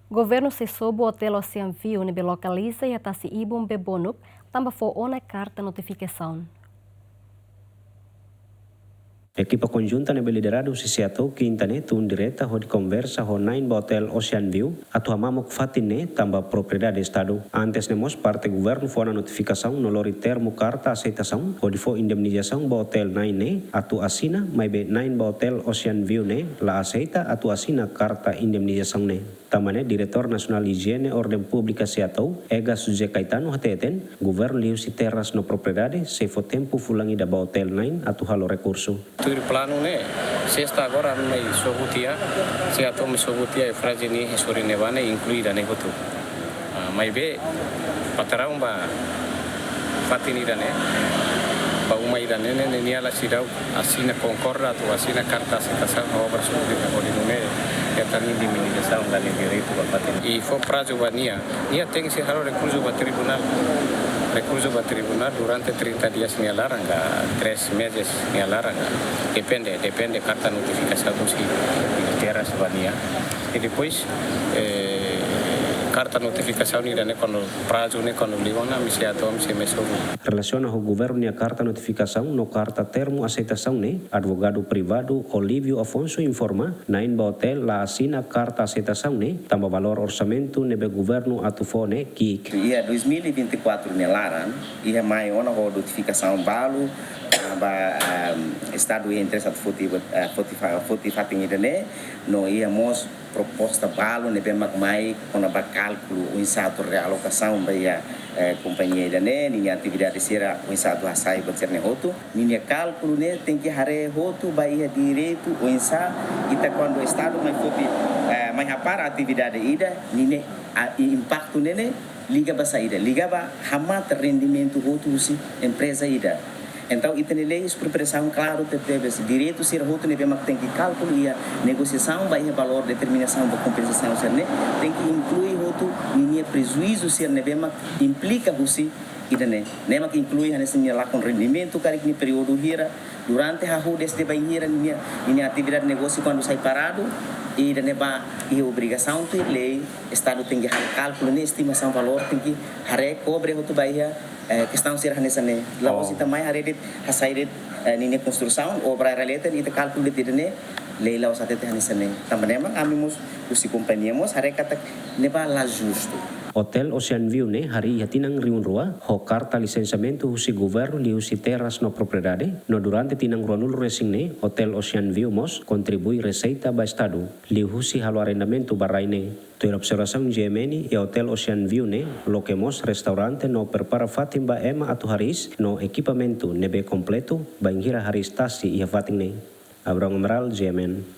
Governo Sesobo Hotel Ocean View nebe localiza e atasi ibum bebonuk tamba fo ona carta notificação. Equipa conjunta nebe liderado sisiato que internet direta ho de conversa ho nain Hotel Ocean View atu hamamok fatine tamba propriedade estado. Antes nemos parte governo fo na notificação no lori termo carta aceitação ho de fo indemnização ba hotel nain ne atu asina mai be nain ba Hotel Ocean View ne la aceita atu asina carta indemnização ne. Tamane Diretor Nasional Higiene Ordem Pública Seattle, Ega Suje Caetano hateten, governo liu si terras no propriedade, se fo tempo fulangi da ba hotel 9 atu halo recurso. Tuir plano ne, sexta agora mai sobutia, Seattle me sobutia e frase ni histori nevane incluída ne hotu. Mai be patarão ba fatini da ne. Ba umai da ne ni ala sidau asina concorda tu asina carta aceitação obra pública ordinune. Kami diminimização da direito para bater. E foi prazo nia tem que ser recurso para tribunal. Recurso para tribunal durante 30 dias nia laranga, 3 meses nia laranga. Depende carta notificação do terras vania. E depois carta notificação ni dane quando prazo ne quando liona me se atom se meso. Relaciona o governo nia carta notificação no carta termo aceitação ne advogado privado Olívio Afonso informa nain ba hotel la assina carta aceitação ne tamba valor orçamento nebe governo atufone que ia 2024 ne laran ia mai ona ho notificação balo ba estado interessado foti fatingi dane no ia mos proposta balo nebe magmai ona ba cálculo o insato realocação ba ia companhia dane ni atividade sira o insato asai boterne hoto ni cálculo ne tem que hare hoto ba ia direito o insa ita quando o estado mai foti mai para atividade ida ni impacto nele liga ba saída liga ba hamat rendimento hoto si empresa ida. Então, itene leis por pressão claro teve direito ser roto nebe mak tem que calcular ia negociação vai valor determinação da compensação ser né tem que incluir roto minha prejuízo ser nebe mak implica você idane né mak inclui nesse lá com rendimento cara que período hira durante a rua desse vai hira minha atividade de negócio quando sai parado e da neba e obrigação de lei estado tem que cálculo ne estimação valor tem que hare cobre roto vai questão ser nessa né lá você também hare a sair nini construção obra related itu cálculo de né lei lá usate nessa né também memang amimos usi companhia mos hare kata neba la justo. Hotel Ocean View ne hari yatinang riun rua ho carta licenciamento husi governo li husi teras no propriedade no durante tinang ruanul racing ne Hotel Ocean View mos contribui receita ba estado li husi halo arrendamento barai ne. Tu observação GMN e Hotel Ocean View ne lo que mos restaurante no prepara fatim ba ema atu haris no equipamento nebe completo ba ingira haris tasi ia fating ne. Abraham Emerald GMN.